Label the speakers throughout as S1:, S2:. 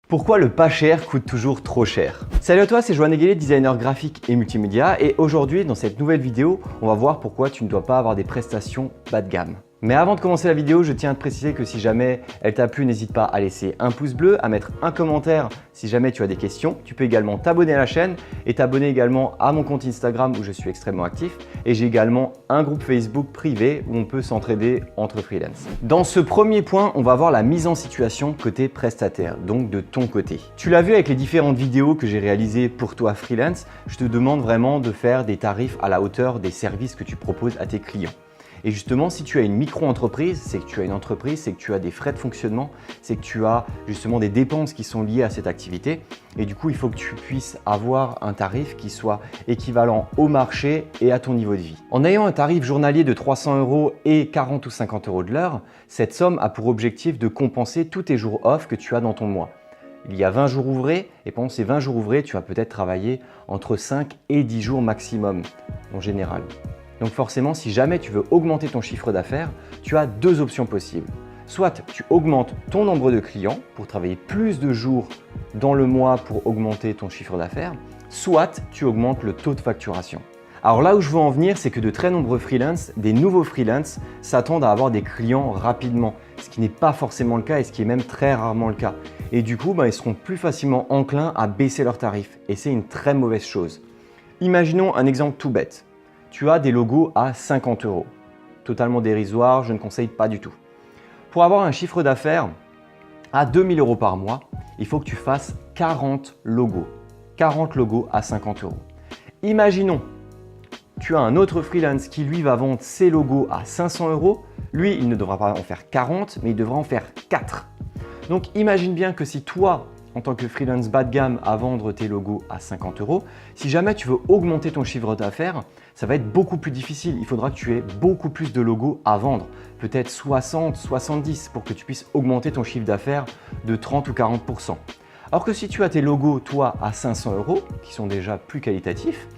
S1: Pourquoi le pas cher coûte toujours trop cher? Salut à toi, c'est Johan Eguelé, designer graphique et multimédia, et aujourd'hui dans cette nouvelle vidéo, on va voir pourquoi tu ne dois pas avoir des prestations bas de gamme. Mais avant de commencer la vidéo, je tiens à te préciser que si jamais elle t'a plu, n'hésite pas à laisser un pouce bleu, à mettre un commentaire si jamais tu as des questions. Tu peux également t'abonner à la chaîne et t'abonner également à mon compte Instagram où je suis extrêmement actif. Et j'ai également un groupe Facebook privé où on peut s'entraider entre freelance. Dans ce premier point, on va voir la mise en situation côté prestataire, donc de ton côté. Tu l'as vu avec les différentes vidéos que j'ai réalisées pour toi freelance, je te demande vraiment de faire des tarifs à la hauteur des services que tu proposes à tes clients. Et justement, si tu as une micro-entreprise, c'est que tu as une entreprise, c'est que tu as des frais de fonctionnement, c'est que tu as justement des dépenses qui sont liées à cette activité. Et du coup, il faut que tu puisses avoir un tarif qui soit équivalent au marché et à ton niveau de vie. En ayant un tarif journalier de 300 € et 40 ou 50 € de l'heure, cette somme a pour objectif de compenser tous tes jours off que tu as dans ton mois. Il y a 20 jours ouvrés et pendant ces 20 jours ouvrés, tu vas peut-être travailler entre 5 et 10 jours maximum en général. Donc forcément, si jamais tu veux augmenter ton chiffre d'affaires, tu as deux options possibles. Soit tu augmentes ton nombre de clients pour travailler plus de jours dans le mois pour augmenter ton chiffre d'affaires, soit tu augmentes le taux de facturation. Alors là où je veux en venir, c'est que de très nombreux freelances, des nouveaux freelances, s'attendent à avoir des clients rapidement, ce qui n'est pas forcément le cas et ce qui est même très rarement le cas. Et du coup, ils seront plus facilement enclins à baisser leurs tarifs et c'est une très mauvaise chose. Imaginons un exemple tout bête. Tu as des logos à 50 €. Totalement dérisoire, je ne conseille pas du tout. Pour avoir un chiffre d'affaires à 2000 € par mois, il faut que tu fasses 40 logos. 40 logos à 50 €. Imaginons, tu as un autre freelance qui lui va vendre ses logos à 500 €. Lui, il ne devra pas en faire 40, mais il devra en faire 4. Donc imagine bien que si toi, en tant que freelance bas de gamme à vendre tes logos à 50 €, si jamais tu veux augmenter ton chiffre d'affaires, ça va être beaucoup plus difficile. Il faudra que tu aies beaucoup plus de logos à vendre, peut-être 60, 70 pour que tu puisses augmenter ton chiffre d'affaires de 30 ou 40%. Alors que si tu as tes logos, toi, à 500 €, qui sont déjà plus qualitatifs,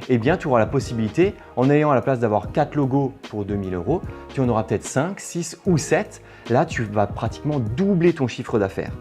S1: eh bien, tu auras la possibilité, en ayant à la place d'avoir 4 logos pour 2000 €, tu en auras peut-être 5, 6 ou 7. Là, tu vas pratiquement doubler ton chiffre d'affaires.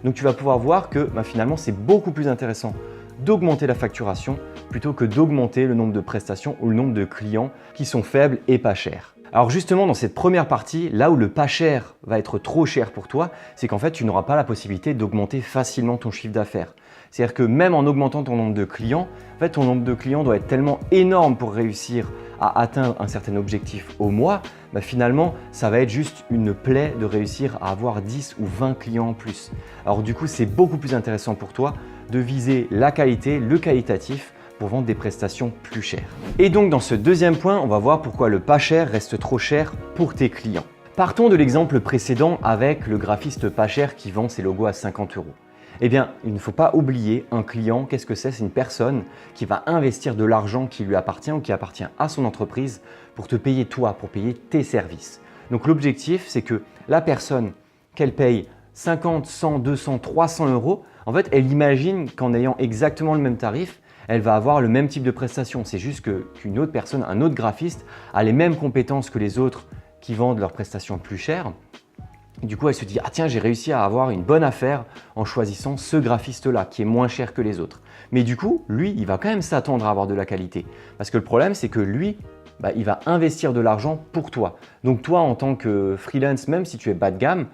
S1: Donc tu vas pouvoir voir que finalement c'est beaucoup plus intéressant d'augmenter la facturation plutôt que d'augmenter le nombre de prestations ou le nombre de clients qui sont faibles et pas chers. Alors justement dans cette première partie, là où le pas cher va être trop cher pour toi, c'est qu'en fait tu n'auras pas la possibilité d'augmenter facilement ton chiffre d'affaires. C'est-à-dire que même en augmentant ton nombre de clients, ton nombre de clients doit être tellement énorme pour réussir à atteindre un certain objectif au mois, finalement, ça va être juste une plaie de réussir à avoir 10 ou 20 clients en plus. Alors du coup, c'est beaucoup plus intéressant pour toi de viser la qualité, le qualitatif pour vendre des prestations plus chères. Et donc dans ce deuxième point, on va voir pourquoi le pas cher reste trop cher pour tes clients. Partons de l'exemple précédent avec le graphiste pas cher qui vend ses logos à 50 €. Eh bien, il ne faut pas oublier un client, qu'est-ce que c'est? C'est une personne qui va investir de l'argent qui lui appartient ou qui appartient à son entreprise pour te payer toi, pour payer tes services. Donc l'objectif, c'est que la personne, qu'elle paye 50, 100, 200, 300 €, en fait, elle imagine qu'en ayant exactement le même tarif, elle va avoir le même type de prestation. C'est juste qu'une autre personne, un autre graphiste, a les mêmes compétences que les autres qui vendent leurs prestations plus chères. Du coup, elle se dit « Ah tiens, j'ai réussi à avoir une bonne affaire en choisissant ce graphiste-là qui est moins cher que les autres. » Mais du coup, lui, il va quand même s'attendre à avoir de la qualité. Parce que le problème, c'est que lui, il va investir de l'argent pour toi. Donc toi, en tant que freelance, même si tu es bas de gamme,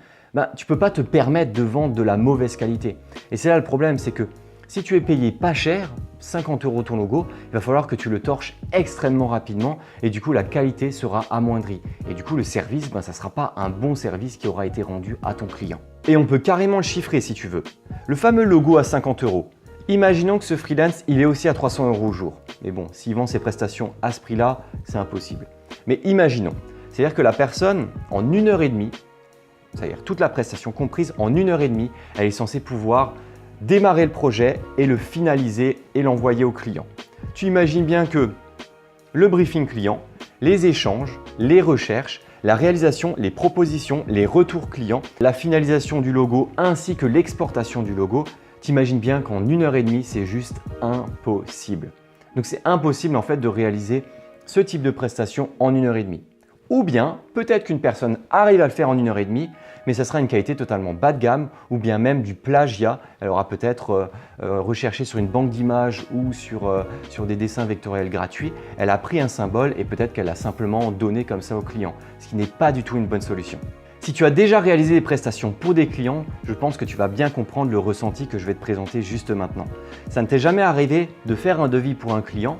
S1: tu ne peux pas te permettre de vendre de la mauvaise qualité. Et c'est là le problème, c'est que si tu es payé pas cher, 50 € ton logo, il va falloir que tu le torches extrêmement rapidement et du coup la qualité sera amoindrie. Et du coup le service, ça ne sera pas un bon service qui aura été rendu à ton client. Et on peut carrément le chiffrer si tu veux. Le fameux logo à 50 €. Imaginons que ce freelance, il est aussi à 300 € au jour. Mais bon, s'il vend ses prestations à ce prix-là, c'est impossible. Mais imaginons, c'est-à-dire que la personne, en 1h30, c'est-à-dire toute la prestation comprise, en 1h30, elle est censée pouvoir démarrer le projet et le finaliser et l'envoyer au client. Tu imagines bien que le briefing client, les échanges, les recherches, la réalisation, les propositions, les retours clients, la finalisation du logo ainsi que l'exportation du logo, tu imagines bien qu'en 1h30, c'est juste impossible. Donc c'est impossible en fait de réaliser ce type de prestation en 1h30. Ou bien, peut-être qu'une personne arrive à le faire en 1h30, mais ça sera une qualité totalement bas de gamme ou bien même du plagiat. Elle aura peut-être recherché sur une banque d'images ou sur des dessins vectoriels gratuits. Elle a pris un symbole et peut-être qu'elle l'a simplement donné comme ça au client, ce qui n'est pas du tout une bonne solution. Si tu as déjà réalisé des prestations pour des clients, je pense que tu vas bien comprendre le ressenti que je vais te présenter juste maintenant. Ça ne t'est jamais arrivé de faire un devis pour un client,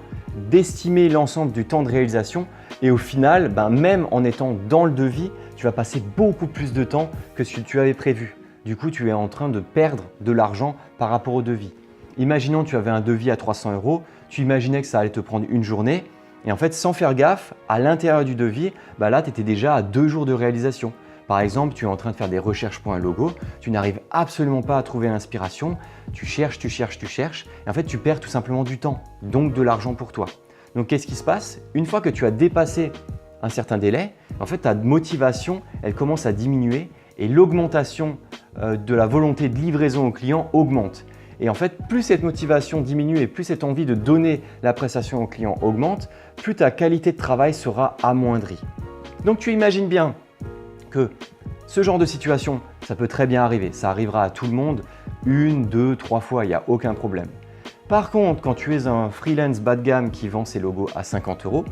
S1: d'estimer l'ensemble du temps de réalisation et au final, même en étant dans le devis, tu vas passer beaucoup plus de temps que ce que tu avais prévu. Du coup, tu es en train de perdre de l'argent par rapport au devis. Imaginons que tu avais un devis à 300 €, tu imaginais que ça allait te prendre une journée et en fait, sans faire gaffe, à l'intérieur du devis, là, tu étais déjà à 2 jours de réalisation. Par exemple, tu es en train de faire des recherches pour un logo, tu n'arrives absolument pas à trouver l'inspiration, tu cherches et en fait, tu perds tout simplement du temps, donc de l'argent pour toi. Donc, qu'est-ce qui se passe? Une fois que tu as dépassé un certain délai, en fait, ta motivation, elle commence à diminuer et l'augmentation de la volonté de livraison au client augmente. Et en fait, plus cette motivation diminue et plus cette envie de donner la prestation au client augmente, plus ta qualité de travail sera amoindrie. Donc, tu imagines bien que ce genre de situation, ça peut très bien arriver. Ça arrivera à tout le monde, 1, 2, 3 fois, il n'y a aucun problème. Par contre, quand tu es un freelance bas de gamme qui vend ses logos à 50 €,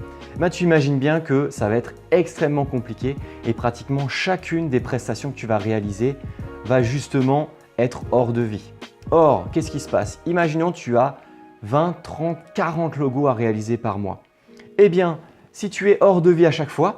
S1: tu imagines bien que ça va être extrêmement compliqué et pratiquement chacune des prestations que tu vas réaliser va justement être hors de vie. Or, qu'est-ce qui se passe? Imaginons que tu as 20, 30, 40 logos à réaliser par mois. Eh bien, si tu es hors de vie à chaque fois,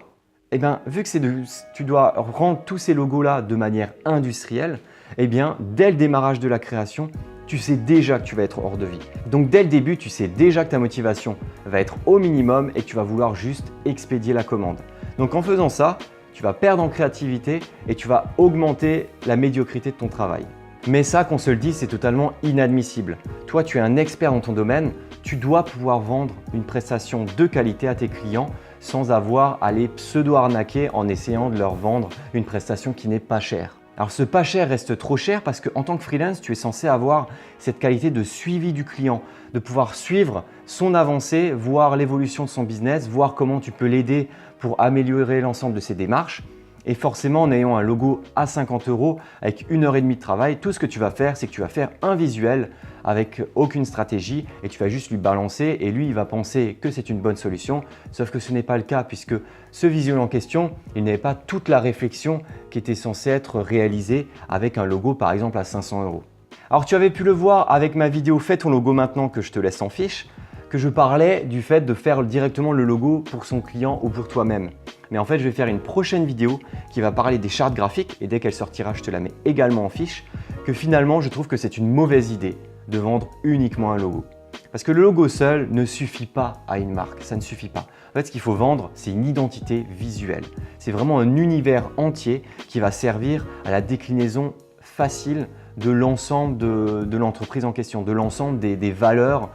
S1: vu que tu dois rendre tous ces logos-là de manière industrielle, dès le démarrage de la création, tu sais déjà que tu vas être hors de vie. Donc dès le début, tu sais déjà que ta motivation va être au minimum et que tu vas vouloir juste expédier la commande. Donc en faisant ça, tu vas perdre en créativité et tu vas augmenter la médiocrité de ton travail. Mais ça, qu'on se le dise, c'est totalement inadmissible. Toi, tu es un expert dans ton domaine, tu dois pouvoir vendre une prestation de qualité à tes clients sans avoir à les pseudo-arnaquer en essayant de leur vendre une prestation qui n'est pas chère. Alors ce pas cher reste trop cher parce qu'en tant que freelance, tu es censé avoir cette qualité de suivi du client, de pouvoir suivre son avancée, voir l'évolution de son business, voir comment tu peux l'aider pour améliorer l'ensemble de ses démarches. Et forcément, en ayant un logo à 50 € avec 1h30 de travail, tout ce que tu vas faire, c'est que tu vas faire un visuel avec aucune stratégie et tu vas juste lui balancer et lui, il va penser que c'est une bonne solution. Sauf que ce n'est pas le cas puisque ce visuel en question, il n'avait pas toute la réflexion qui était censée être réalisée avec un logo par exemple à 500 €. Alors tu avais pu le voir avec ma vidéo « Fais ton logo maintenant » que je te laisse en fiche, que je parlais du fait de faire directement le logo pour son client ou pour toi-même. Mais en fait, je vais faire une prochaine vidéo qui va parler des chartes graphiques et dès qu'elle sortira, je te la mets également en fiche, que finalement, je trouve que c'est une mauvaise idée de vendre uniquement un logo. Parce que le logo seul ne suffit pas à une marque, ça ne suffit pas. En fait, ce qu'il faut vendre, c'est une identité visuelle. C'est vraiment un univers entier qui va servir à la déclinaison facile de l'ensemble de l'entreprise en question, de l'ensemble des valeurs,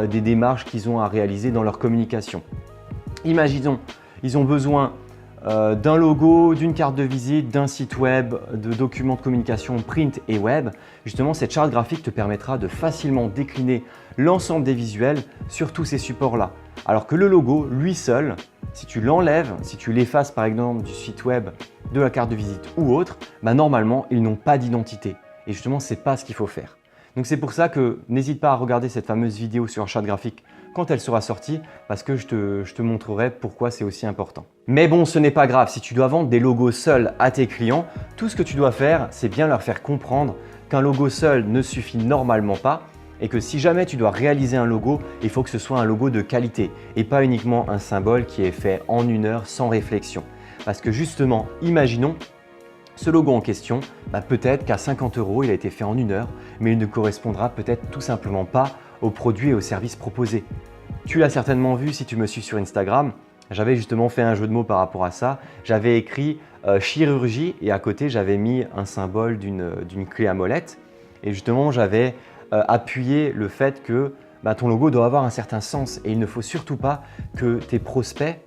S1: des démarches qu'ils ont à réaliser dans leur communication. Imaginons, ils ont besoin d'un logo, d'une carte de visite, d'un site web, de documents de communication print et web. Justement, cette charte graphique te permettra de facilement décliner l'ensemble des visuels sur tous ces supports-là. Alors que le logo, lui seul, si tu l'enlèves, si tu l'effaces par exemple du site web, de la carte de visite ou autre, normalement, ils n'ont pas d'identité. Et justement, ce n'est pas ce qu'il faut faire. Donc c'est pour ça que n'hésite pas à regarder cette fameuse vidéo sur la charte graphique quand elle sera sortie parce que je te montrerai pourquoi c'est aussi important. Mais bon, ce n'est pas grave. Si tu dois vendre des logos seuls à tes clients, tout ce que tu dois faire, c'est bien leur faire comprendre qu'un logo seul ne suffit normalement pas et que si jamais tu dois réaliser un logo, il faut que ce soit un logo de qualité et pas uniquement un symbole qui est fait en 1 heure sans réflexion. Parce que justement, imaginons ce logo en question, peut-être qu'à 50 €, il a été fait en 1 heure, mais il ne correspondra peut-être tout simplement pas aux produits et aux services proposés. Tu l'as certainement vu si tu me suis sur Instagram, j'avais justement fait un jeu de mots par rapport à ça. J'avais écrit chirurgie et à côté, j'avais mis un symbole d'une clé à molette. Et justement, j'avais appuyé le fait que ton logo doit avoir un certain sens et il ne faut surtout pas que tes prospects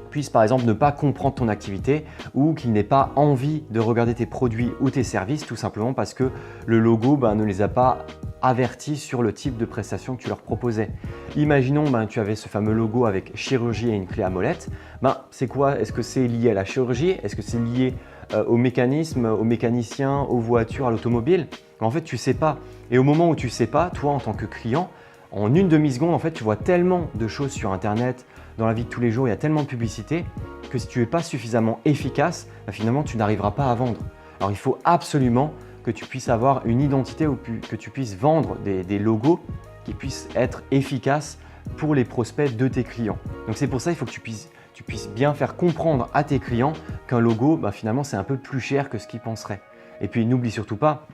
S1: puissent par exemple ne pas comprendre ton activité ou qu'ils n'aient pas envie de regarder tes produits ou tes services tout simplement parce que le logo ne les a pas avertis sur le type de prestation que tu leur proposais. Imaginons tu avais ce fameux logo avec chirurgie et une clé à molette. C'est quoi? Est-ce que c'est lié à la chirurgie? Est-ce que c'est lié au mécanisme, aux mécaniciens, aux voitures, à l'automobile? En fait, tu ne sais pas. Et au moment où tu ne sais pas, toi en tant que client, en une demi-seconde, en fait, tu vois tellement de choses sur Internet, dans la vie de tous les jours, il y a tellement de publicité que si tu n'es pas suffisamment efficace, finalement, tu n'arriveras pas à vendre. Alors, il faut absolument que tu puisses avoir une identité ou que tu puisses vendre des logos qui puissent être efficaces pour les prospects de tes clients. Donc, c'est pour ça qu'il faut que tu puisses bien faire comprendre à tes clients qu'un logo, finalement, c'est un peu plus cher que ce qu'ils penseraient. Et puis, n'oublie surtout pas,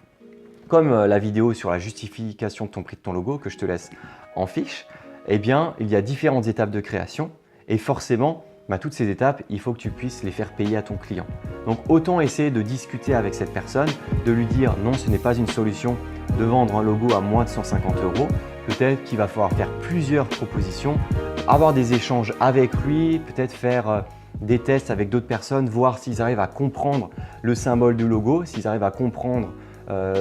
S1: comme la vidéo sur la justification de ton prix de ton logo que je te laisse en fiche, il y a différentes étapes de création et forcément, toutes ces étapes, il faut que tu puisses les faire payer à ton client. Donc, autant essayer de discuter avec cette personne, de lui dire non, ce n'est pas une solution de vendre un logo à moins de 150 €. Peut-être qu'il va falloir faire plusieurs propositions, avoir des échanges avec lui, peut-être faire des tests avec d'autres personnes, voir s'ils arrivent à comprendre le symbole du logo, s'ils arrivent à comprendre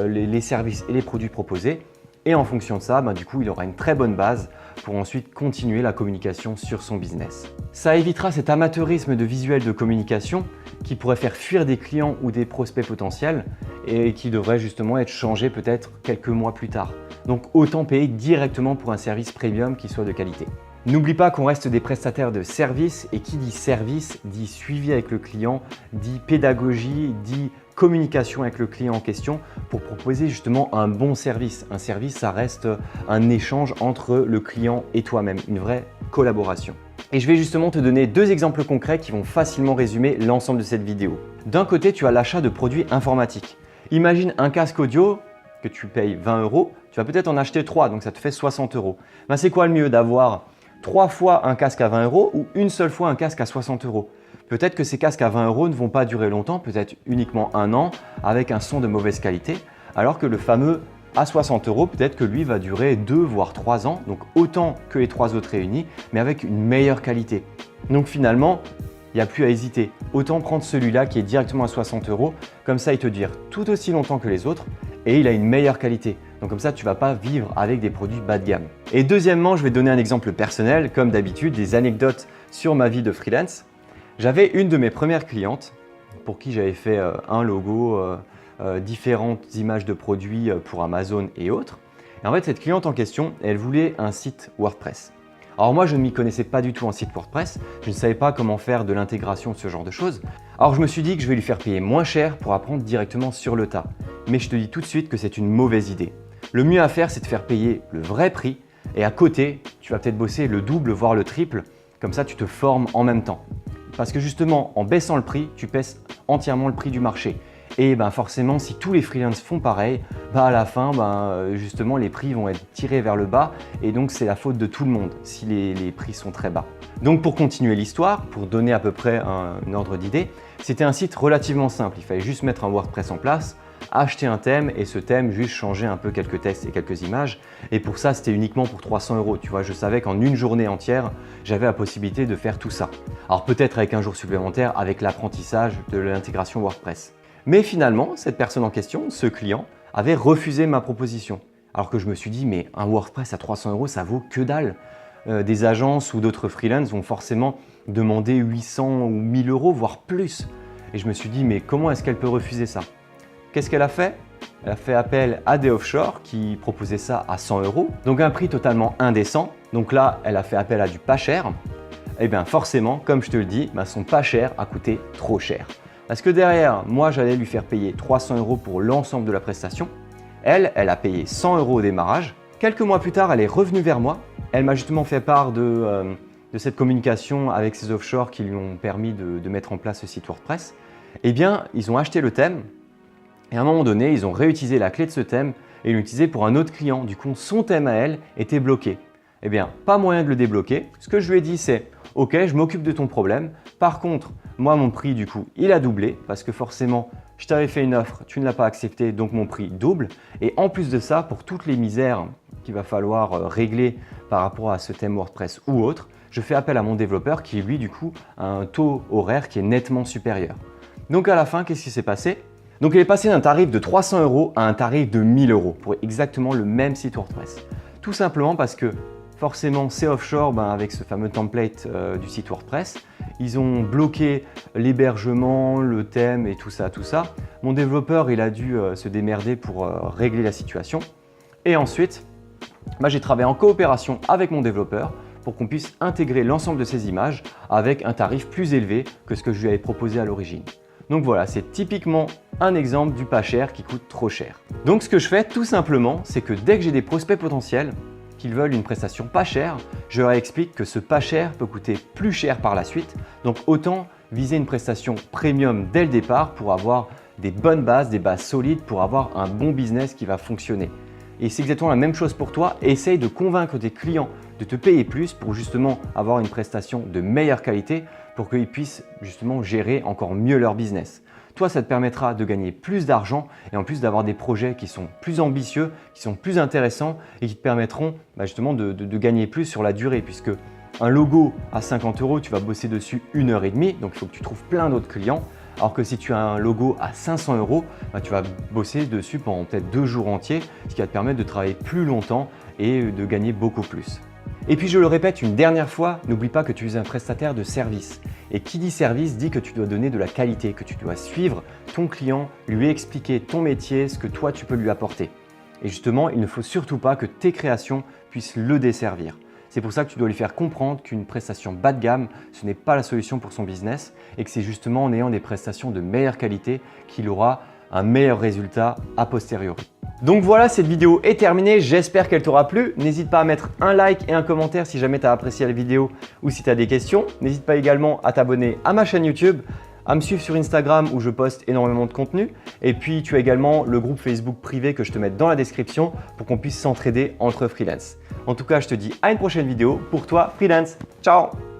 S1: les services et les produits proposés. Et en fonction de ça, du coup, il aura une très bonne base pour ensuite continuer la communication sur son business. Ça évitera cet amateurisme de visuel de communication qui pourrait faire fuir des clients ou des prospects potentiels et qui devrait justement être changé peut-être quelques mois plus tard. Donc autant payer directement pour un service premium qui soit de qualité. N'oublie pas qu'on reste des prestataires de services et qui dit service dit suivi avec le client, dit pédagogie, dit communication avec le client en question pour proposer justement un bon service. Un service, ça reste un échange entre le client et toi-même, une vraie collaboration. Et je vais justement te donner deux exemples concrets qui vont facilement résumer l'ensemble de cette vidéo. D'un côté, tu as l'achat de produits informatiques. Imagine un casque audio que tu payes 20 €, tu vas peut-être en acheter 3, donc ça te fait 60 €. C'est quoi le mieux, d'avoir 3 fois un casque à 20 € ou une seule fois un casque à 60 €? Peut-être que ces casques à 20 € ne vont pas durer longtemps, peut-être uniquement un an avec un son de mauvaise qualité, alors que le fameux à 60 €, peut-être que lui va durer 2 voire 3 ans, donc autant que les 3 autres réunis, mais avec une meilleure qualité. Donc finalement, il n'y a plus à hésiter. Autant prendre celui-là qui est directement à 60 €, comme ça il te dure tout aussi longtemps que les autres et il a une meilleure qualité. Donc comme ça, tu ne vas pas vivre avec des produits bas de gamme. Et deuxièmement, je vais donner un exemple personnel, comme d'habitude, des anecdotes sur ma vie de freelance. J'avais une de mes premières clientes pour qui j'avais fait un logo, différentes images de produits pour Amazon et autres. Et en fait, cette cliente en question, elle voulait un site WordPress. Alors moi, je ne m'y connaissais pas du tout en site WordPress, je ne savais pas comment faire de l'intégration, ce genre de choses. Alors je me suis dit que je vais lui faire payer moins cher pour apprendre directement sur le tas. Mais je te dis tout de suite que c'est une mauvaise idée. Le mieux à faire, c'est de faire payer le vrai prix et à côté, tu vas peut-être bosser le double, voire le triple, comme ça tu te formes en même temps. Parce que justement, en baissant le prix, tu baisses entièrement le prix du marché. Et forcément, si tous les freelances font pareil, à la fin, justement, les prix vont être tirés vers le bas et donc c'est la faute de tout le monde si les prix sont très bas. Donc pour continuer l'histoire, pour donner à peu près un ordre d'idée, c'était un site relativement simple. Il fallait juste mettre un WordPress en place, acheter un thème et ce thème juste changer un peu quelques textes et quelques images. Et pour ça, c'était uniquement pour 300 €. Tu vois, je savais qu'en une journée entière, j'avais la possibilité de faire tout ça. Alors peut-être avec un jour supplémentaire avec l'apprentissage de l'intégration WordPress. Mais finalement, cette personne en question, ce client, avait refusé ma proposition. Alors que je me suis dit, mais un WordPress à 300 €, ça vaut que dalle. Des agences ou d'autres freelances vont forcément demander 800 ou 1000 €, voire plus. Et je me suis dit, mais comment est-ce qu'elle peut refuser ça? Qu'est-ce qu'elle a fait? Elle a fait appel à des offshore qui proposaient ça à 100 €, donc un prix totalement indécent. Donc là, elle a fait appel à du pas cher. Et bien forcément, comme je te le dis, son pas cher a coûté trop cher. Parce que derrière, moi, j'allais lui faire payer 300 € pour l'ensemble de la prestation. Elle a payé 100 € au démarrage. Quelques mois plus tard, elle est revenue vers moi. Elle m'a justement fait part de cette communication avec ses offshore qui lui ont permis de mettre en place ce site WordPress. Eh bien, ils ont acheté le thème et à un moment donné, ils ont réutilisé la clé de ce thème et l'ont utilisé pour un autre client. Du coup, son thème à elle était bloqué. Eh bien, pas moyen de le débloquer. Ce que je lui ai dit, c'est « Ok, je m'occupe de ton problème. Par contre, moi, mon prix, du coup, il a doublé parce que forcément, je t'avais fait une offre, tu ne l'as pas acceptée, donc mon prix double. Et en plus de ça, pour toutes les misères qu'il va falloir régler par rapport à ce thème WordPress ou autre, je fais appel à mon développeur qui, lui, du coup, a un taux horaire qui est nettement supérieur. » Donc à la fin, qu'est-ce qui s'est passé? Donc elle est passée d'un tarif de 300 € à un tarif de 1000 € pour exactement le même site WordPress. Tout simplement parce que forcément c'est offshore avec ce fameux template du site WordPress. Ils ont bloqué l'hébergement, le thème et tout ça. Mon développeur il a dû se démerder pour régler la situation. Et ensuite, j'ai travaillé en coopération avec mon développeur pour qu'on puisse intégrer l'ensemble de ces images avec un tarif plus élevé que ce que je lui avais proposé à l'origine. Donc voilà, c'est typiquement un exemple du pas cher qui coûte trop cher. Donc ce que je fais tout simplement, c'est que dès que j'ai des prospects potentiels qu'ils veulent une prestation pas chère, je leur explique que ce pas cher peut coûter plus cher par la suite. Donc autant viser une prestation premium dès le départ pour avoir des bonnes bases, des bases solides pour avoir un bon business qui va fonctionner. Et c'est exactement la même chose pour toi. Essaye de convaincre tes clients de te payer plus pour justement avoir une prestation de meilleure qualité pour qu'ils puissent justement gérer encore mieux leur business. Toi, ça te permettra de gagner plus d'argent et en plus d'avoir des projets qui sont plus ambitieux, qui sont plus intéressants et qui te permettront justement de gagner plus sur la durée puisque un logo à 50 €, tu vas bosser dessus 1h30, donc il faut que tu trouves plein d'autres clients. Alors que si tu as un logo à 500 €, tu vas bosser dessus pendant peut-être 2 jours entiers, ce qui va te permettre de travailler plus longtemps et de gagner beaucoup plus. Et puis je le répète une dernière fois, n'oublie pas que tu es un prestataire de service. Et qui dit service dit que tu dois donner de la qualité, que tu dois suivre ton client, lui expliquer ton métier, ce que toi tu peux lui apporter. Et justement, il ne faut surtout pas que tes créations puissent le desservir. C'est pour ça que tu dois lui faire comprendre qu'une prestation bas de gamme, ce n'est pas la solution pour son business et que c'est justement en ayant des prestations de meilleure qualité qu'il aura un meilleur résultat a posteriori. Donc voilà, cette vidéo est terminée, j'espère qu'elle t'aura plu. N'hésite pas à mettre un like et un commentaire si jamais tu as apprécié la vidéo ou si tu as des questions. N'hésite pas également à t'abonner à ma chaîne YouTube, à me suivre sur Instagram où je poste énormément de contenu. Et puis tu as également le groupe Facebook privé que je te mets dans la description pour qu'on puisse s'entraider entre freelance. En tout cas, je te dis à une prochaine vidéo pour toi freelance. Ciao!